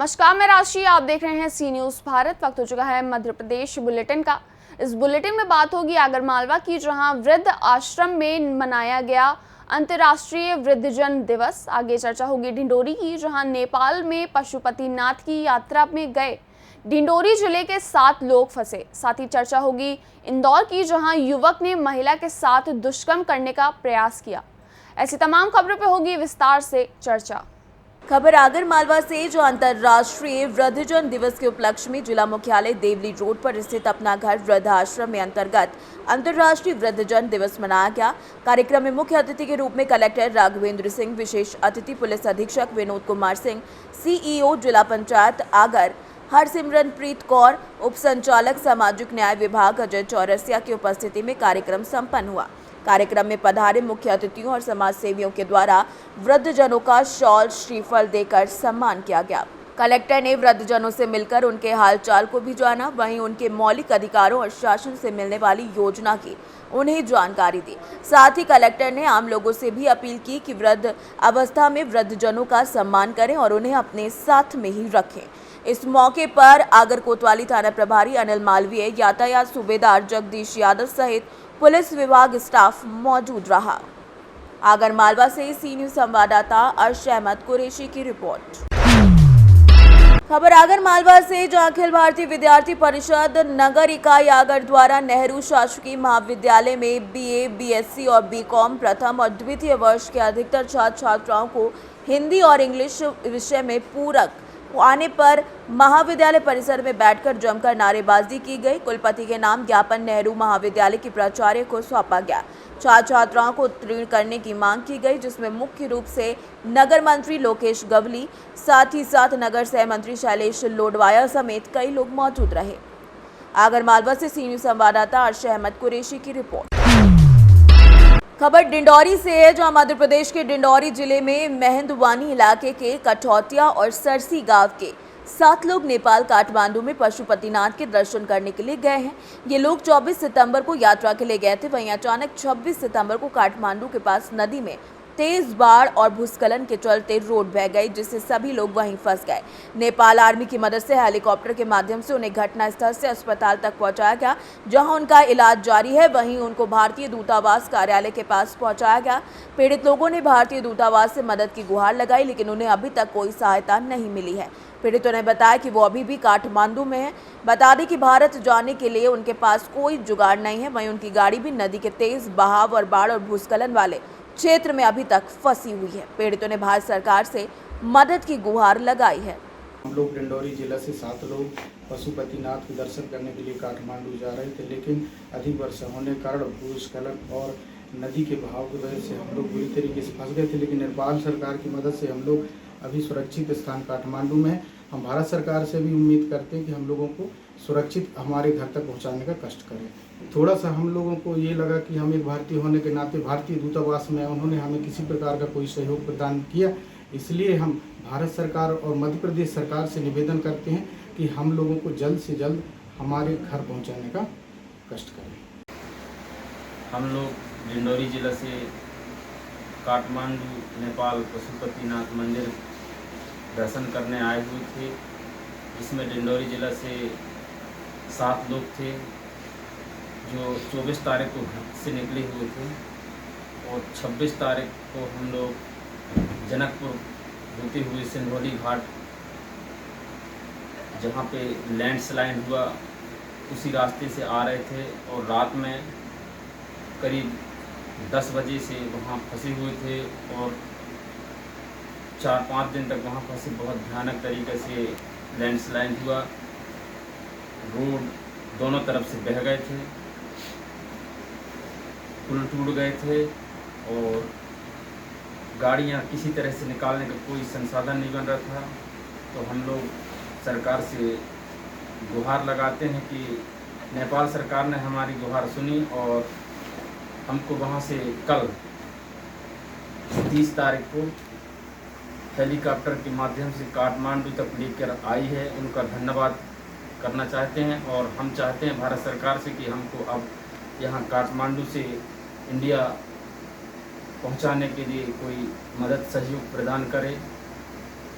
नमस्कार, मैं राशि। आप देख रहे हैं सी न्यूज़ भारत। वक्त हो चुका है मध्य प्रदेश बुलेटिन का। इस बुलेटिन में बात होगी आगरमालवा की, जहां वृद्ध आश्रम में मनाया गया अंतर्राष्ट्रीय वृद्धजन दिवस। आगे चर्चा होगी डिंडोरी की, जहां नेपाल में पशुपतिनाथ की यात्रा में गए डिंडोरी जिले के 7 लोग फंसे। साथ ही चर्चा होगी इंदौर की, जहां युवक ने महिला के साथ दुष्कर्म करने का प्रयास किया। ऐसी तमाम खबरों पर होगी विस्तार से चर्चा। खबर आगरमालवा से, जो अंतर्राष्ट्रीय वृद्धजन दिवस के उपलक्ष्य में जिला मुख्यालय देवली रोड पर स्थित अपना घर वृद्धाश्रम में अंतर्गत अंतर्राष्ट्रीय वृद्धजन दिवस मनाया गया। कार्यक्रम में मुख्य अतिथि के रूप में कलेक्टर राघवेंद्र सिंह, विशेष अतिथि पुलिस अधीक्षक विनोद कुमार सिंह, सीईओ जिला पंचायत आगर हरसिमरनप्रीत कौर, उप संचालक सामाजिक न्याय विभाग अजय चौरसिया की उपस्थिति में कार्यक्रम संपन्न हुआ। कार्यक्रम में पधारे मुख्य अतिथियों और समाज सेवियों के द्वारा वृद्धजनों का शॉल श्रीफल देकर सम्मान किया गया। कलेक्टर ने वृद्धजनों से मिलकर उनके हालचाल को भी जाना, वहीं उनके मौलिक अधिकारों और शासन से मिलने वाली योजना की उन्हें जानकारी दी। साथ ही कलेक्टर ने आम लोगों से भी अपील की कि वृद्ध अवस्था में वृद्धजनों का सम्मान करें और उन्हें अपने साथ में ही रखें। इस मौके पर आगर कोतवाली थाना प्रभारी अनिल मालवीय, यातायात सूबेदार जगदीश यादव सहित पुलिस विभाग स्टाफ मौजूद रहा। आगरमालवा से सी न्यूज़ संवाददाता अर्श अहमद कुरैशी की रिपोर्ट। खबर आगरमालवा से, जहां अखिल भारतीय विद्यार्थी परिषद नगर इकाई आगर द्वारा नेहरू शासकीय महाविद्यालय में बीए, बीएससी और बीकॉम प्रथम और द्वितीय वर्ष के अधिकतर छात्र छात्राओं को हिंदी और इंग्लिश विषय में पूरक आने पर महाविद्यालय परिसर में बैठकर जमकर नारेबाजी की गई। कुलपति के नाम ज्ञापन नेहरू महाविद्यालय की प्राचार्य को सौंपा गया। छात्र छात्राओं को उत्तीर्ण करने की मांग की गई, जिसमें मुख्य रूप से नगर मंत्री लोकेश गवली, साथ ही साथ नगर सह मंत्री शैलेश लोडवाया समेत कई लोग मौजूद रहे। आगरमालवा से सी न्यूज़ संवाददाता अर्श अहमद कुरैशी की रिपोर्ट। खबर डिंडोरी से है, जहां मध्य प्रदेश के डिंडोरी जिले में मेहंदवानी इलाके के कठौतिया और सरसी गांव के 7 लोग नेपाल काठमांडू में पशुपतिनाथ के दर्शन करने के लिए गए हैं। ये लोग 24 सितंबर को यात्रा के लिए गए थे। वहीं अचानक 26 सितंबर को काठमांडू के पास नदी में तेज बाढ़ और भूस्खलन के चलते रोड बह गई, जिससे सभी लोग वहीं फंस गए। नेपाल आर्मी की मदद से हेलीकॉप्टर के माध्यम से उन्हें घटनास्थल से अस्पताल तक पहुंचाया गया, जहां उनका इलाज जारी है। वहीं उनको भारतीय दूतावास कार्यालय के पास पहुंचाया गया। पीड़ित लोगों ने भारतीय दूतावास से मदद की गुहार लगाई, लेकिन उन्हें अभी तक कोई सहायता नहीं मिली है। पीड़ितों ने बताया कि वो अभी भी काठमांडू में है। बता दें कि भारत जाने के लिए उनके पास कोई जुगाड़ नहीं है। वहीं उनकी गाड़ी भी नदी के तेज बहाव और बाढ़ और भूस्खलन वाले क्षेत्र में अभी तक फंसी हुई है। पीड़ितों ने भारत सरकार से मदद की गुहार लगाई है। हम लोग डिंडोरी जिला से 7 लोग पशुपतिनाथ के दर्शन करने के लिए काठमांडू जा रहे थे, लेकिन अधिक वर्षा होने के कारण भूस्खलन और नदी के बहाव की वजह से हम लोग बुरी तरीके से फंस गए थे। लेकिन नेपाल सरकार की मदद से हम लोग अभी सुरक्षित स्थान काठमांडू में हैं। हम भारत सरकार से भी उम्मीद करते हैं कि हम लोगों को सुरक्षित हमारे घर तक पहुंचाने का कष्ट करें। थोड़ा सा हम लोगों को ये लगा कि हम एक भारतीय होने के नाते भारतीय दूतावास में उन्होंने हमें किसी प्रकार का कोई सहयोग प्रदान किया, इसलिए हम भारत सरकार और मध्य प्रदेश सरकार से निवेदन करते हैं कि हम लोगों को जल्द से जल्द हमारे घर पहुंचाने का कष्ट करें। हम लोग डिंडोरी जिला से काठमांडू नेपाल पशुपतिनाथ मंदिर दर्शन करने आए हुए थे, जिसमें डिंडोरी जिला से 7 लोग थे, जो 24 तारीख को घर से निकले हुए थे और 26 तारीख को हम लोग जनकपुर होते हुए सिंधौली घाट, जहाँ पे लैंडस्लाइड हुआ, उसी रास्ते से आ रहे थे और रात में करीब 10 बजे से वहाँ फंसे हुए थे और 4-5 दिन तक वहाँ फंसे। बहुत भयानक तरीके से लैंडस्लाइड हुआ, रोड दोनों तरफ से बह गए थे, पुल टूट गए थे और गाड़ियाँ किसी तरह से निकालने का कोई संसाधन नहीं बन रहा था। तो हम लोग सरकार से गुहार लगाते हैं कि नेपाल सरकार ने हमारी गुहार सुनी और हमको वहाँ से कल 30 तारीख को हेलीकॉप्टर के माध्यम से काठमांडू तक लेकर आई है। उनका धन्यवाद करना चाहते हैं और हम चाहते हैं भारत सरकार से कि हमको अब यहाँ काठमांडू से इंडिया पहुँचाने के लिए कोई मदद सहयोग प्रदान करे।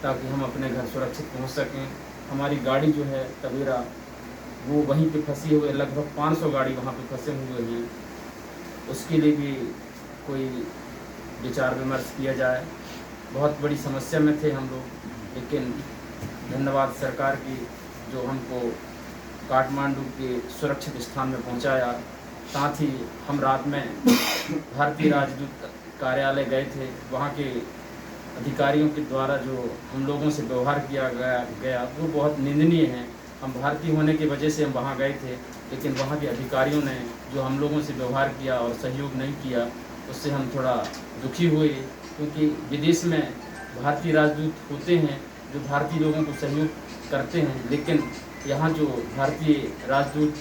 ताकि हम अपने घर सुरक्षित पहुंच सकें। हमारी गाड़ी जो है टवेरा वो वहीं पे फंसी हुई है, लगभग 500 गाड़ी वहाँ पे फंसे हुए हैं। उसके लिए भी कोई विचार विमर्श किया जाए। बहुत बड़ी समस्या में थे हम लोग, लेकिन धन्यवाद सरकार की जो हमको काठमांडू के सुरक्षित स्थान में पहुंचाया। साथ ही हम रात में भारतीय राजदूत कार्यालय गए थे। वहाँ के अधिकारियों के द्वारा जो हम लोगों से व्यवहार किया गया वो बहुत निंदनीय है। हम भारतीय होने की वजह से हम वहाँ गए थे, लेकिन वहाँ के अधिकारियों ने जो हम लोगों से व्यवहार किया और सहयोग नहीं किया, उससे हम थोड़ा दुखी हुए। क्योंकि विदेश में भारतीय राजदूत होते हैं जो भारतीय लोगों को सहयोग करते हैं, लेकिन यहाँ जो भारतीय राजदूत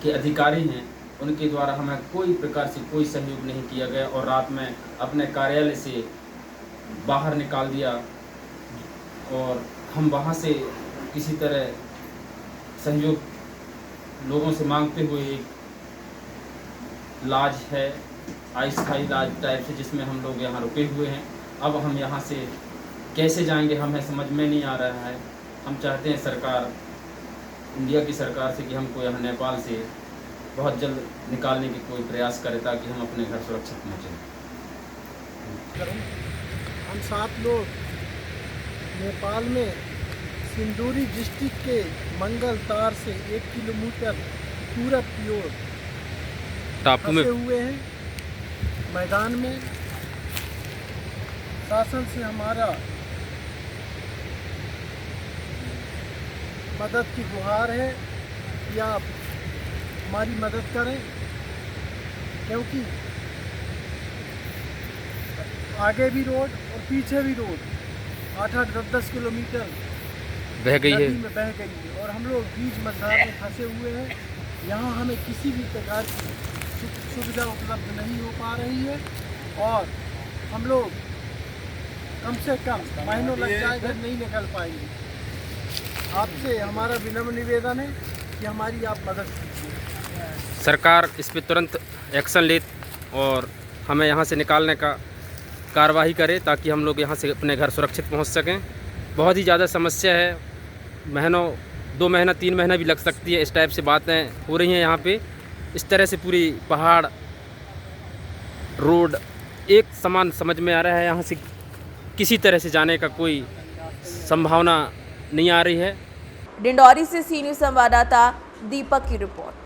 के अधिकारी हैं उनके द्वारा हमें कोई प्रकार से कोई सहयोग नहीं किया गया और रात में अपने कार्यालय से बाहर निकाल दिया। और हम वहाँ से किसी तरह सहयोग लोगों से मांगते हुए एक लॉज है, अस्थायी लॉज टाइप से, जिसमें हम लोग यहाँ रुके हुए हैं। अब हम यहाँ से कैसे जाएंगे हमें समझ में नहीं आ रहा है। हम चाहते हैं सरकार, इंडिया की सरकार से कि हमको यहाँ नेपाल से बहुत जल्द निकालने की कोई प्रयास करे ताकि हम अपने घर सुरक्षित पहुँचें। हम 7 लोग नेपाल में सिंदूरी डिस्ट्रिक्ट के मंगल तार से 1 किलोमीटर पूरा प्योर टापू में फंसे हुए हैं मैदान में। शासन से हमारा मदद की गुहार है कि आप हमारी मदद करें, क्योंकि आगे भी रोड और पीछे भी रोड 8-8, 10-10 किलोमीटर बह गई है नदी में बह गई है और हम लोग बीच मझधार में फंसे हुए हैं। यहाँ हमें किसी भी प्रकार की सुविधा उपलब्ध नहीं हो पा रही है और हम लोग कम से कम महीनों लग जाएगा, नहीं निकल पाएंगे। आपसे हमारा विनम्र निवेदन है कि हमारी आप मदद कीजिए। सरकार इस पे तुरंत एक्शन ले और हमें यहाँ से निकालने का कार्रवाई करे ताकि हम लोग यहाँ से अपने घर सुरक्षित पहुँच सकें। बहुत ही ज़्यादा समस्या है, महीनों 2 महीना 3 महीना भी लग सकती है। इस टाइप से बातें हो रही हैं यहाँ पे। इस तरह से पूरी पहाड़ रोड एक समान समझ में आ रहा है। यहाँ से किसी तरह से जाने का कोई संभावना नहीं आ रही है। डिंडौरी से सी न्यूज़ संवाददाता दीपक की रिपोर्ट।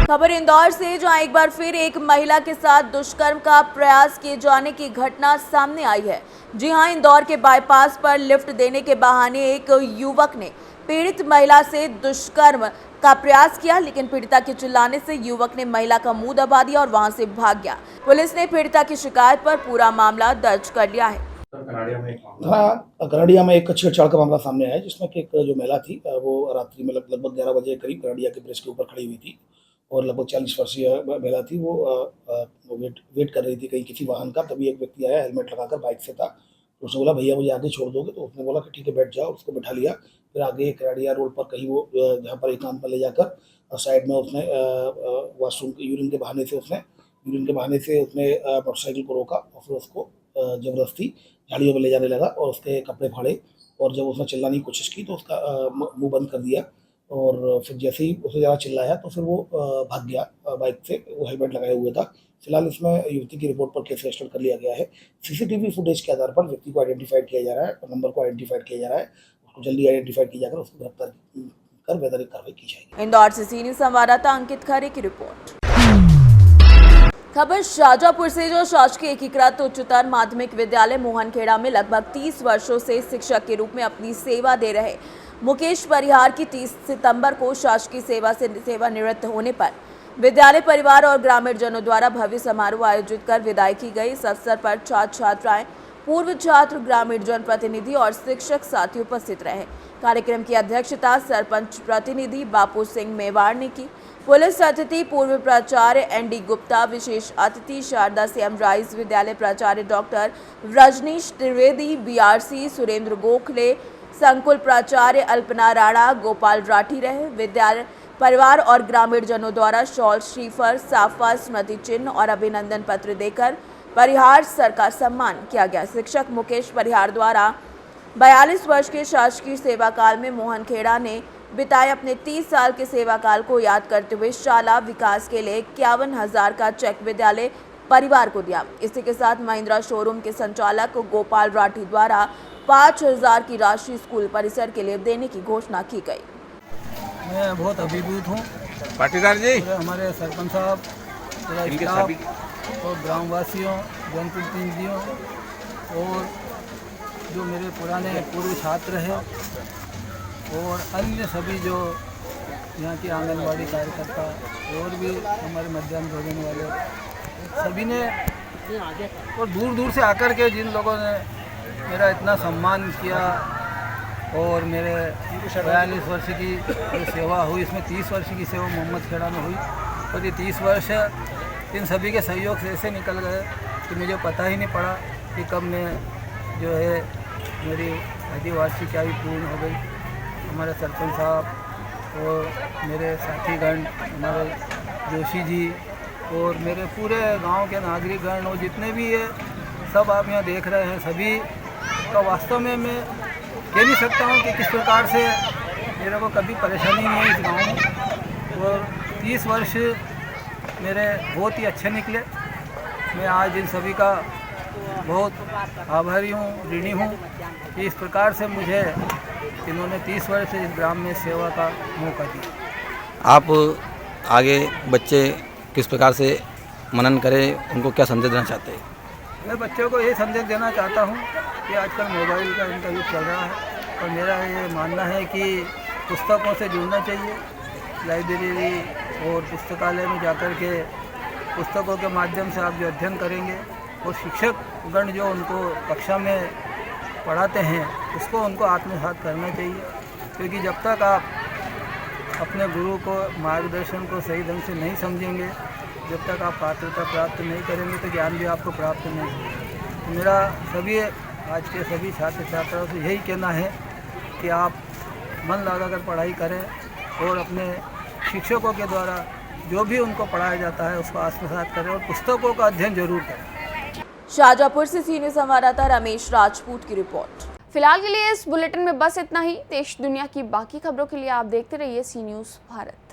खबर इंदौर से, जहां एक बार फिर एक महिला के साथ दुष्कर्म का प्रयास किए जाने की घटना सामने आई है। जी हां, इंदौर के बाईपास पर लिफ्ट देने के बहाने एक युवक ने पीड़ित महिला से दुष्कर्म का प्रयास किया, लेकिन पीड़िता के चिल्लाने से युवक ने महिला का मुंह दबा दिया और वहां से भाग गया। पुलिस ने पीड़िता की शिकायत पर पूरा मामला दर्ज कर लिया है। कनाडिया में एक छेड़छाड़ का मामला सामने आया है, जिसमें कि एक जो महिला थी वो रात्रि में लगभग 11 बजे करीब कनाडिया के ब्रिज के ऊपर खड़ी हुई थी और लगभग 40 वर्षीय महिला थी। वो वेट कर रही थी कहीं किसी वाहन का। तभी एक व्यक्ति आया, हेलमेट लगाकर, बाइक से था। तो उसने बोला भैया मुझे आगे छोड़ दोगे? तो उसने बोला कि ठीक है बैठ जाओ। उसको बैठा लिया। फिर आगे कनाडिया रोड पर कहीं वो जहाँ पर एकांत पर ले जाकर साइड में उसने वॉशरूम यूरिन के बहाने से उसने मोटरसाइकिल को रोका और फिर उसको ज़बरदस्ती झाड़ियों में ले जाने लगा और उसके कपड़े फाड़े। और जब उसने चिल्लाने की कोशिश की तो उसका मुंह बंद कर दिया और फिर जैसे ही उसे ज़्यादा चिल्लाया तो फिर वो भाग गया बाइक से। वो हेलमेट लगाए हुए था। फिलहाल इसमें युवती की रिपोर्ट पर केस रजिस्टर कर लिया गया है। सीसीटीवी फुटेज के आधार पर व्यक्ति को आइडेंटिफाइड किया जा रहा है और नंबर को आइडेंटिफाइड किया जा रहा है। उसको जल्दी आइडेंटिफाइड किया जाकर उसको गिरफ्तार कर वैधानिक कार्रवाई की जाएगी। इंदौर से सी न्यूज़ संवाददाता अंकित खरे की रिपोर्ट। खबर शाहजहांपुर से, जो शासकीय एकीकृत उच्चतर माध्यमिक विद्यालय मोहनखेड़ा में लगभग 30 वर्षों से शिक्षक के रूप में अपनी सेवा दे रहे मुकेश परिहार की 30 सितंबर को शासकीय सेवा से सेवानिवृत्त होने पर विद्यालय परिवार और ग्रामीण जनों द्वारा भव्य समारोह आयोजित कर विदाई की गई। इस अवसर पर छात्र छात्राएं, पूर्व छात्र, ग्रामीण जनप्रतिनिधि और शिक्षक साथी उपस्थित रहे। कार्यक्रम की अध्यक्षता सरपंच प्रतिनिधि बापू सिंह मेवाड़ ने की। पुलिस अतिथि पूर्व प्राचार्य एनडी गुप्ता, विशेष अतिथि शारदा सीएम राइज विद्यालय प्राचार्य डॉक्टर रजनीश त्रिवेदी, बीआरसी सुरेंद्र गोखले, संकुल प्राचार्य अल्पना राणा, गोपाल राठी रहे। विद्यालय परिवार और ग्रामीण जनों द्वारा शॉल, श्रीफल, साफा, स्मृति चिन्ह और अभिनंदन पत्र देकर परिहार सर का सम्मान किया गया। शिक्षक मुकेश परिहार द्वारा 42 वर्ष के शासकीय सेवा काल में मोहन खेड़ा ने बिताए अपने 30 साल के सेवा काल को याद करते हुए शाला विकास के लिए 51,000 का चेक विद्यालय परिवार को दिया। इसी के साथ महिंद्रा शोरूम के संचालक गोपाल राठी द्वारा 5,000 की राशि स्कूल परिसर के लिए देने की घोषणा की गई। मैं बहुत अभिभूत हूँ पाटीदार जी हमारे सरपंच साहब, पूरा स्टाफ और ग्रामवासियों, जनप्रतिनिधियों और जो मेरे पुराने पूर्व छात्र हैं और अन्य सभी जो यहाँ की आंगनबाड़ी कार्यकर्ता और भी हमारे मध्याह्न भोजन वाले सभी ने और दूर दूर से आकर के जिन लोगों ने मेरा इतना सम्मान किया और मेरे 42 वर्ष की जो सेवा हुई, इसमें 30 वर्ष की सेवा मोहम्मद खेड़ा में हुई और ये 30 वर्ष इन सभी के सहयोग से ऐसे निकल गए कि मुझे पता ही नहीं पड़ा कि कब मैं जो है मेरी आदिवासी क्या भी पूर्ण हो गई। हमारे सरपंच साहब और मेरे साथीगण, हमारे जोशी जी और मेरे पूरे गांव के नागरिकगण और जितने भी है सब आप यहाँ देख रहे हैं, सभी का वास्तव में मैं कह नहीं सकता हूँ कि किस प्रकार से मेरे को कभी परेशानी नहीं है इस गाँव में। और 30 वर्ष मेरे बहुत ही अच्छे निकले। मैं आज इन सभी का बहुत आभारी हूँ, ऋणी हूँ कि इस प्रकार से मुझे इन्होंने 30 वर्ष से इस ग्राम में सेवा का मौका दिया। आप आगे बच्चे किस प्रकार से मनन करें, उनको क्या संदेश देना चाहते हैं? मैं बच्चों को ये संदेश देना चाहता हूँ कि आजकल मोबाइल का इनका युग चल रहा है और मेरा ये मानना है कि पुस्तकों से जुड़ना चाहिए। लाइब्रेरी और पुस्तकालय में जाकर के पुस्तकों के माध्यम से आप जो अध्ययन करेंगे और शिक्षकगण जो उनको कक्षा में पढ़ाते हैं उसको उनको आत्मसात करना चाहिए, क्योंकि जब तक आप अपने गुरु को मार्गदर्शन को सही ढंग से नहीं समझेंगे, जब तक आप पात्रता प्राप्त नहीं करेंगे तो ज्ञान भी आपको प्राप्त नहीं होगा। तो मेरा सभी आज के सभी छात्र छात्राओं से यही कहना है कि आप मन लगाकर पढ़ाई करें और अपने शिक्षकों के द्वारा जो भी उनको पढ़ाया जाता है उसको आत्मसात करें और पुस्तकों का अध्ययन जरूर करें। शाहजहाँपुर से सीनियर संवाददाता रमेश राजपूत की रिपोर्ट। फिलहाल के लिए इस बुलेटिन में बस इतना ही। देश दुनिया की बाकी खबरों के लिए आप देखते रहिए सी न्यूज़ भारत।